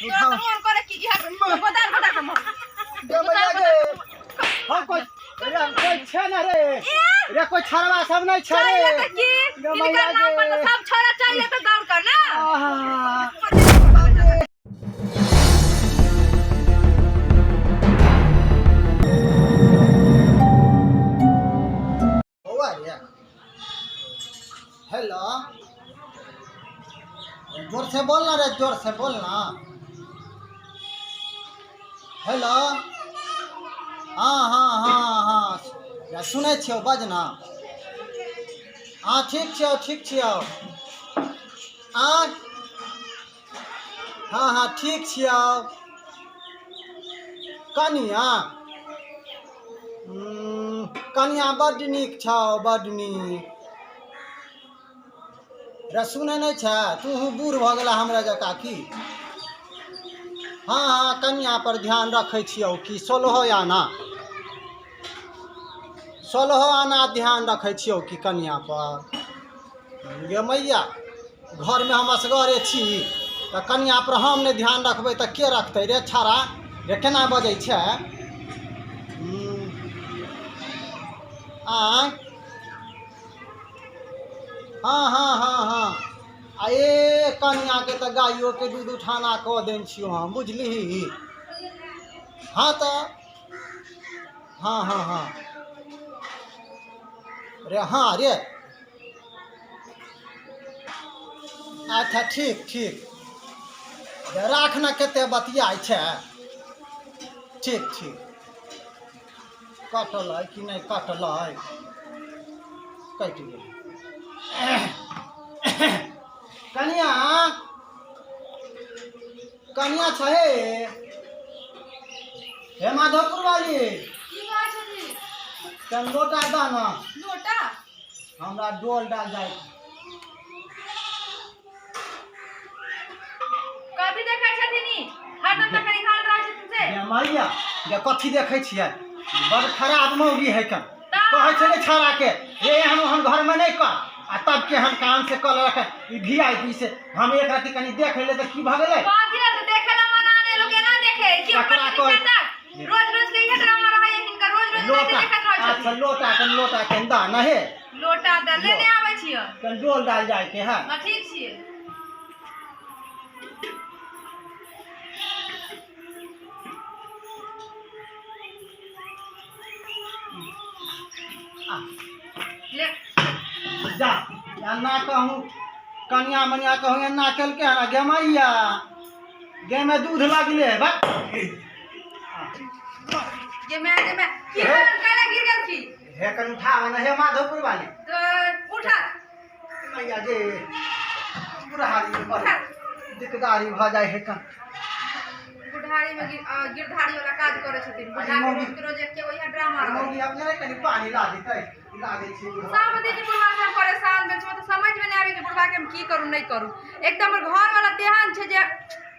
उठाओ फोन करे कि बता बता के मोर गमैया गे हां कोई छे ना रे रे कोई छरवा सब नहीं छे रे गमैया गे सब छोरा चाहिए तो दौड़ कर ना हेलो जोर से बोलना रे जोर से बोलना हेलो हाँ हाँ हाँ हाँ या सुनै छियौ बजना हाँ ठीक छियौ हाँ हाँ हाँ ठीक छियौ कनिया कनिया बड्ड नीक छौ बड्ड नीक रे सुनै नहीं छे तू बूढ़ भ गेला हमरा जका की हाँ हाँ कन्या पर ध्यान रखै छियौ कि 16 आना ध्यान रखै छियौ कि कन्या पर गे मैया घर में हम असगरे छी त कन्या पर हम नहीं ध्यान रखबै त के रखतै रे छाड़ा रे केना बजै छै हाँ हाँ हाँ हाँ ए कन्या के तो गायों के दूध उठाना कह देन छियो हम बुझली हाँ तो हाँ हाँ हाँ रे हाँ रे अच्छा ठीक ठीक राख न केते बतियाई छे ठीक ठीक कटल है कि नहीं कटल है कट गेल कन्या कन्या छे हे माधोपुर वाली की बात छै जी तन लोटा दाना लोटा हमरा डोल डाल जाए कथि देखै छथिनी हरदम तक निहाल रहै छथिन से ये मैया ये कथि देखै छियै बड़ खराब मौगी है कन कहै छै ने छाड़ा के रे हम घर में नहीं कर आ तब के हम कान से कल रख ई वीआईपी से हम एक राती कनी देख ले त की भ गेलै कथि ल देखे ला मना ने लोग ना देखे कि ककरा रोज रोज के ये ड्रामा रहै हिनका रोज रोज लोटा देखत रहै अच्छा लोटा के दाना है लोटा दल लेने आबै छियै कन डोल डाल जाए के है हां ठीक छियै ले जा ना कहूँ कन्या मनिया कहूँ एना केलके है गे मैया गे में दूध लगले बा ये मैं की काला गिर गेल की हे कन उठाव न हे माधोपुर वाली तो उठा मैया गे बुढ़ारी में बड़ दिकदारी भ जाए है कन बुढ़ारी में गिरधारी वाला काज करे छथिन बुढ़ारी रोज एक के वही ड्रामा रहै मौगी अपने कनी पानी ला देतै लागे छी सब दिन बुढ़वा से परेशान भेल छै तो समझ में नहीं आवे कि बुढ़वा के हम की करू नहीं करू एकदम घर वाला ध्यान छै जे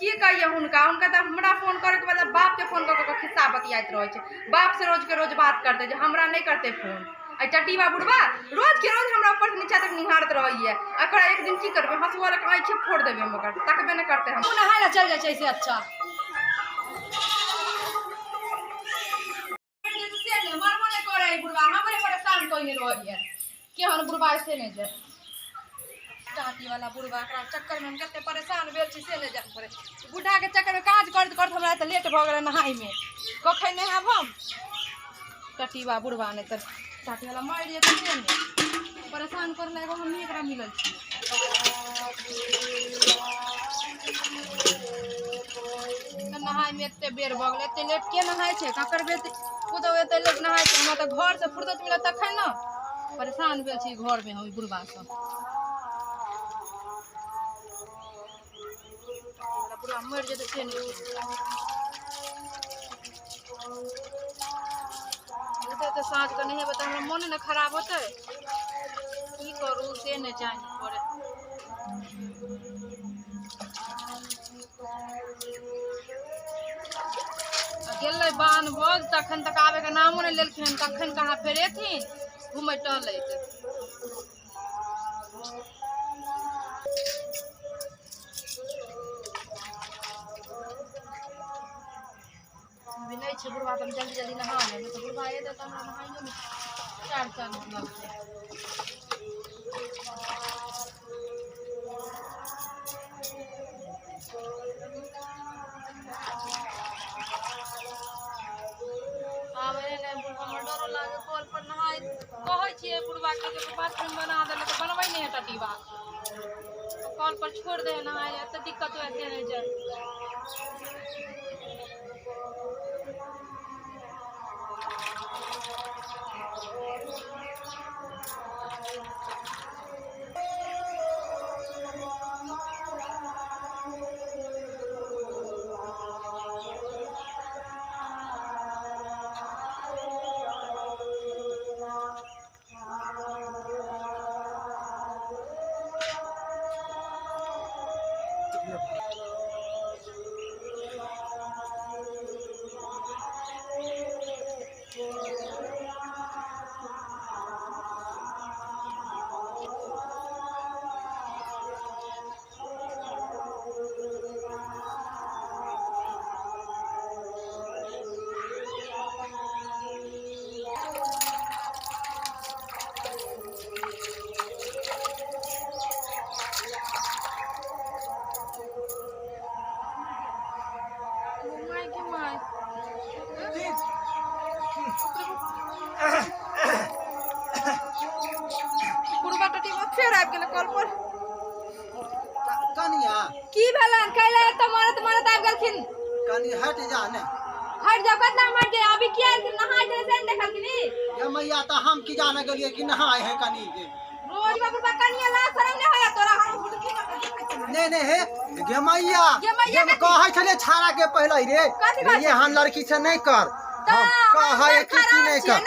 की कहिए हुनका त हमरा फोन करे के मतलब बाप के फोन करके खिस्सा बतियात रहे छै बाप से रोज के रोज बात करते जे हमरा नहीं करते फोन आई टटीवा बुढ़वा रोज के रोज हमरा ऊपर से नीचा तक निहारत रहिए अकर एक दिन की करबे हंसुआ लग आंखें फोड़ देबे हम ओकर तकबे नहीं करते हम नहाय ला चल जाय छै ऐसे अच्छा बुढ़वा हमरे परेशान कइने रहिए केहन बुढ़वा से नहीं जाए टाटी वाला बुढ़वा एकरा चक्कर में हम कते परेशान भेल छी से नहीं जाए पड़े बुढ़ा के चक्कर में काज करत करत हमरा त लेट भ गेल नहाई में कखै नहीं आब हम टटीवा बुढ़वा नहीं त टाटी वाला मार दिए त से नहीं परेशान करले एगो हम एकरा मिलल छी नहाई में एते बेर भ गेल एते लेट के नहाय छै ककर बेर खुदो एते लेट नहाय छै हमरा त घर से फुर्सत मिलत तखन न परेशान भेल छी घर में हम बुढ़वा सब बुढ़वा मर जेतै से नहीं तो साँझ के नहीं बता हमरा मन न खराब होते की करू से नहीं जाने पड़े गेलै बान भोज तखन तक आबे के नामो नहीं लेलखिन तखन कहाँ फेर एथिन घूमे टहले छे बुढ़वा तुम जल्दी जल्दी नहा ले तो बुढ़वा ये देता हमरा नहाइयो में 4 लगते आवे ने बुढ़वा में डरो लागे कल पर नहाय कहै छिए बुढ़वा के जे बाथरूम बना देले तो बनबै नहीं है टटीबा कल पर छोड़ दे नहाय त दिक्कत होते नहीं जाए बुढ़वा टटीबा फेर आबि गेलै कल पर कनिया की भेलन कैले त मारत आबि गेलखिन कनी हट जा ने हट जा कितना मर गए अभी किया नहाय दे से देखल कि नहीं ये मैया तो हम की जाने गेलिए कि नहाए है कनी के रोज बाबू कनिया ला शरम नहीं होया तोरा हम हुड़की कर नहीं हे गे मैया ये जब कहै छले छाड़ा के पहले रे ये हम लड़की से नहीं कर हम कहै कि नहीं कर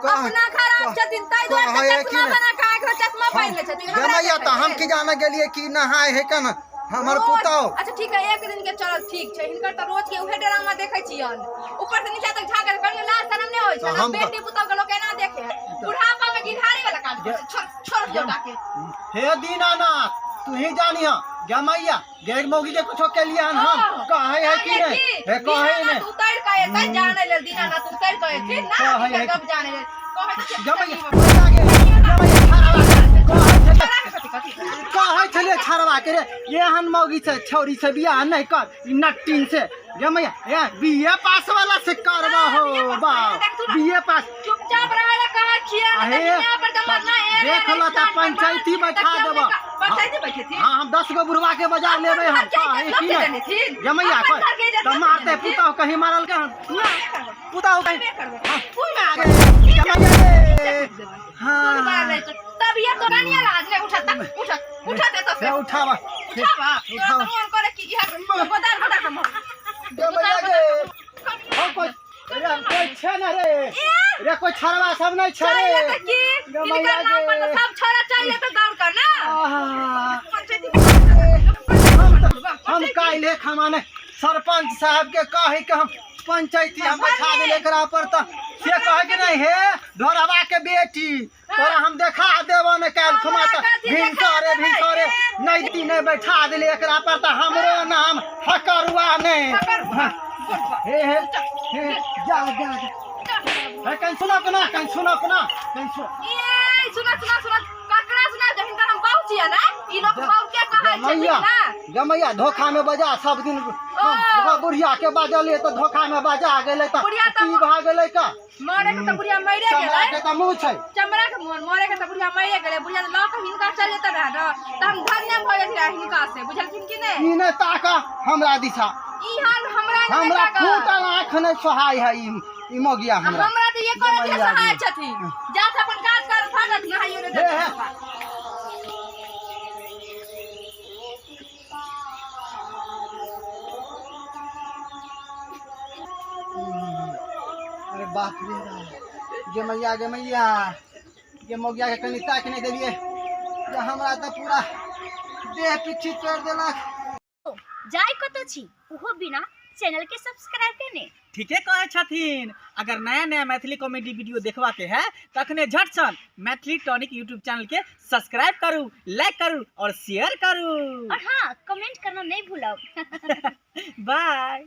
अपना खराब छथिन तै दुआरे चश्मा बना के आंख में चश्मा पहिन ले छथिन गे मैया तो हम की जाने गेलिए कि नहाए है कन हमर पुतौ अच्छा ठीक है एक दिन के चल ठीक छै हिनकर त रोज के उहे ड्रामा देखै छियन ऊपर से नीचा तक झागल करियो ला शरम नहीं होय छै बेटी पुतौ के लोग केना देखे बुढ़ापा में गिधारी वाला काम छोड़ दो के हे दीनानाथ तू ही जानिया गे मैया गैर मौगी के कुछो के लिए हम कहै है कि नहीं हे कहै ने तू तैर के एतै जाने ले दीनानाथ तू तैर के एथि ना कब जाने ले कहै गे मैया कहै छले छरवा के रे एहन मौगी से छौरी से बियाह नहीं कर नट्टीन से गे मैया ए बीए पास वाला से करबा हो बा बीए पास चुपचाप रहला कहा खिया यहाँ पर जमा ना देख ला त पंचायती बैठा देबा पंचायती बैठे थी हां हम 10 गो बुढ़वा के बजा लेबे हम काहे की नहीं गे मैया कर त मारते पुताओ कहीं मारल के पुताओ कहीं गे मैया हां तब ये तो रानिया लाज ले उठा दे तो से उठावा तो मन करे कि यहां बता हम गे मैया गे हो कोई छे ना रे कोई छरवा सब नहीं छे रे गे मैया गे सब छोरा चाहिए तो दौड़ कर ना हम काइले खमाने सरपंच साहब के कहे के हम पंचायती हम बैठा दे एकरा पर त से कहे के नहीं हे ढोरवा के बेटी तोरा हम देखा देबो ने काल खमा त भिनसरे नहीं बैठा दे एकरा पर त हमरो नाम हकरुआ ने हे जा हे कहीं सुनो के ना कहीं सुनो ए सुना ककरा सुना जहिन का हम बाऊ छिया ना ई लोग बाऊ के कहै छै ना गमैया धोखा में बजा सब दिन हम बुढ़िया के बाजले तो धोखा में बजा गेले त की भ गेले का मरे के त बुढ़िया मरे गेलै चमड़ा के त मुंह छै चमड़ा के मरे के त बुढ़िया मरे गेलै बुढ़िया ल के हिनका चल जेत रह त हम धन्य भय जाइ हिनका से बुझलखिन कि नहीं ई ने ताका हमरा दिशा ई हाल हमरा फूटल आँख ने सहाय है ई मोगिया हमरा त ये करे के सहाय छथि जा त अपन काज कर फाटत नहाइयो ने अरे बाप रे गे मैया ये मोगिया के कनी ताक नहीं देलिए जे हमरा त पूरा देह पिछी कर देलक जाय कतो छी ओहो बिना चैनल के सब्सक्राइब करने ठीके कहे छथिन अगर नया नया मैथिली कॉमेडी वीडियो देखवा के है तखने झट सन मैथिली टॉनिक यूट्यूब चैनल के सब्सक्राइब करू लाइक करू और शेयर करू और हाँ कमेंट करना नहीं भूलो बाय।